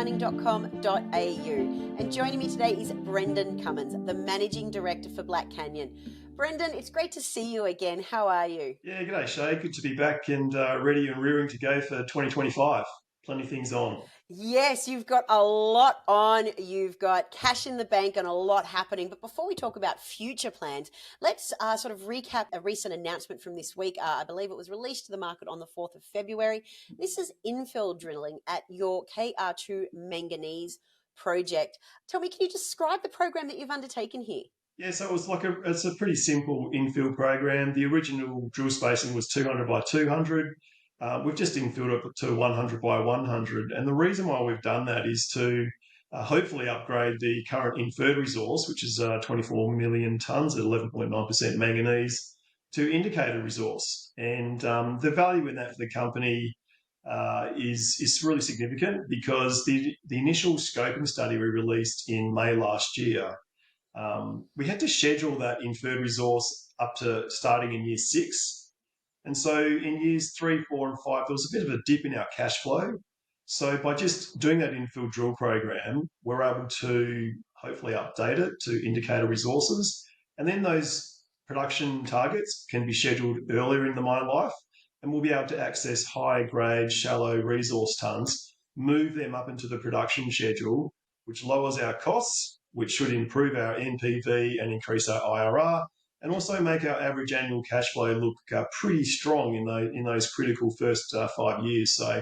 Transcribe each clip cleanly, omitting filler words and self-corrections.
blackcanyonmining.com.au. And joining me today is Brendan Cummins, the Managing Director for Black Canyon. Brendan, it's great to see you again. How are you? Yeah, g'day, Shae. Good to be back and ready and rearing to go for 2025. Plenty of things on. Yes, you've got a lot on. You've got cash in the bank and a lot happening. But before we talk about future plans, let's sort of recap a recent announcement from this week. I believe it was released to the market on the 4th of February. This is infill drilling at your KR2 manganese project. Tell me, can you describe the program that you've undertaken here? Yeah, so it's a pretty simple infill program. The original drill spacing was 200 by 200. We've just infilled it to 100 by 100. And the reason why we've done that is to hopefully upgrade the current inferred resource, which is 24 million tonnes at 11.9% manganese, to indicated resource. And the value in that for the company is really significant because the initial scoping study we released in May last year, we had to schedule that inferred resource up to starting in year 6. And so in years 3, 4, and 5, there was a bit of a dip in our cash flow. So by just doing that infill drill program, we're able to hopefully update it to indicator resources. And then those production targets can be scheduled earlier in the mine life, and we'll be able to access high grade, shallow resource tonnes, move them up into the production schedule, which lowers our costs, which should improve our NPV and increase our IRR, and also make our average annual cash flow look pretty strong in those critical first 5 years. So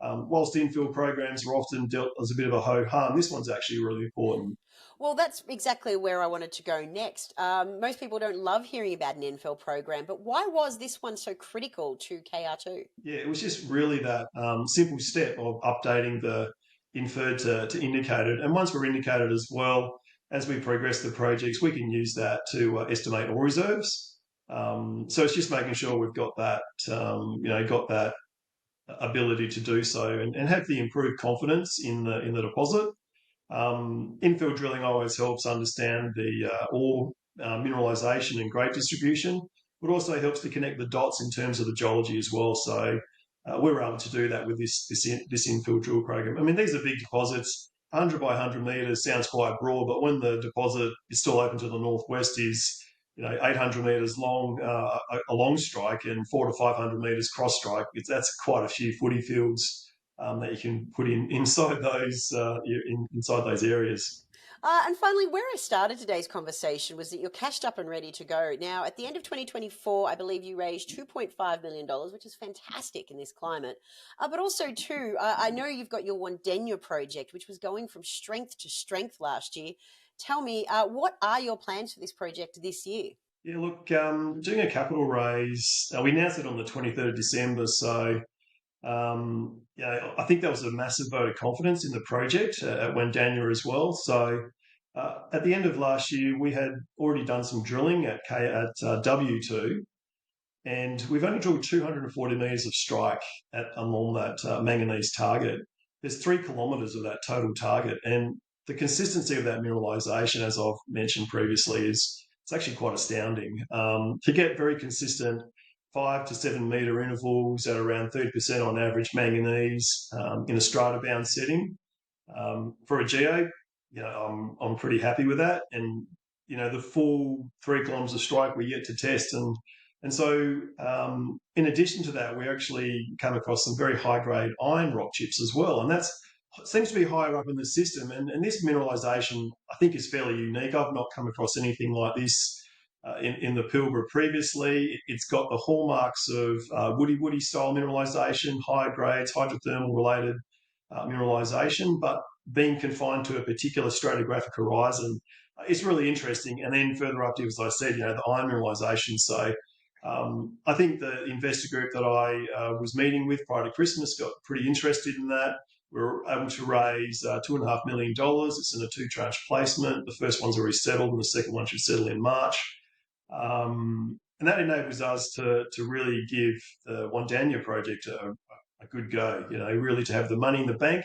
whilst infill programs are often dealt as a bit of a ho-hum, this one's actually really important. Well, that's exactly where I wanted to go next. Most people don't love hearing about an infill program, but why was this one so critical to KR2? Yeah, it was just really that simple step of updating the inferred to indicated. And once we're indicated as well, as we progress the projects, we can use that to estimate ore reserves. So it's just making sure we've got that, got that ability to do so and have the improved confidence in the deposit. Infill drilling always helps understand the ore mineralisation and grade distribution, but also helps to connect the dots in terms of the geology as well. So we were able to do that with this infill drill program. I mean, these are big deposits. 100 by 100 metres sounds quite broad, but when the deposit is still open to the northwest is 800 metres long, a long strike, and 400 to 500 metres cross strike. That's quite a few footy fields that you can put inside those areas. And finally, where I started today's conversation was that you're cashed up and ready to go. Now, at the end of 2024, I believe you raised $2.5 million, which is fantastic in this climate. But also, too, I know you've got your Wandanya project, which was going from strength to strength last year. Tell me, what are your plans for this project this year? Yeah, look, doing a capital raise, we announced it on the 23rd of December. So, I think that was a massive vote of confidence in the project at Wandanya as well. So, at the end of last year, we had already done some drilling at W2, and we've only drilled 240 metres of strike along that manganese target. There's 3 kilometres of that total target, and the consistency of that mineralisation, as I've mentioned previously, it's actually quite astounding. To get very consistent 5 to 7 metre intervals at around 30% on average manganese in a strata-bound setting. For a geo, I'm pretty happy with that. And, the full 3 kilometres of strike we're yet to test. And so in addition to that, we actually come across some very high-grade iron rock chips as well. And that seems to be higher up in the system. And this mineralisation, I think, is fairly unique. I've not come across anything like this in the Pilbara previously. It's got the hallmarks of woody style mineralisation, high grades, hydrothermal related mineralisation, but being confined to a particular stratigraphic horizon. It's really interesting. And then further up, as I said, the iron mineralisation. So I think the investor group that I was meeting with prior to Christmas got pretty interested in that. We were able to raise $2.5 million. It's in a 2-tranche placement. The first one's already settled, and the second one should settle in March. And that enables us to really give the Wandanya project a good go, really to have the money in the bank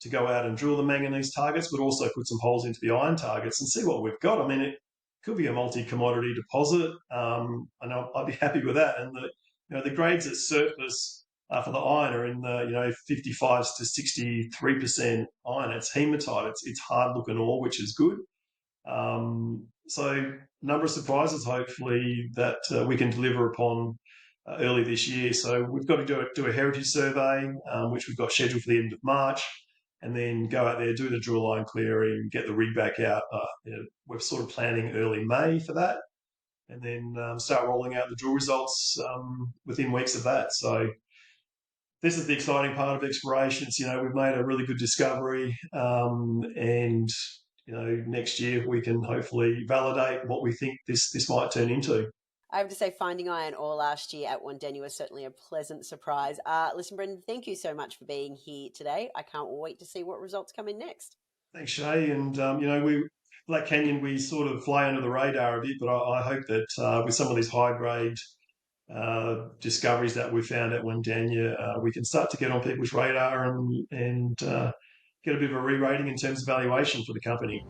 to go out and drill the manganese targets, but also put some holes into the iron targets and see what we've got. I mean, it could be a multi-commodity deposit, and I'd be happy with that. And the grades at surface for the iron are in the 55 to 63% iron. It's hematite. It's hard looking ore, which is good. So number of surprises, hopefully, that we can deliver upon early this year. So we've got to do a heritage survey, which we've got scheduled for the end of March, and then go out there, do the drill line clearing, get the rig back out. We're sort of planning early May for that, and then start rolling out the drill results within weeks of that. So this is the exciting part of exploration. It's, we've made a really good discovery, and next year we can hopefully validate what we think this might turn into. I have to say, finding iron ore last year at Wandanya was certainly a pleasant surprise. Listen, Brendan, thank you so much for being here today. I can't wait to see what results come in next. Thanks, Shae. And we Black Canyon, we sort of fly under the radar a bit, but I hope that with some of these high grade discoveries that we found at Wandanya, we can start to get on people's radar and get a bit of a re-rating in terms of valuation for the company.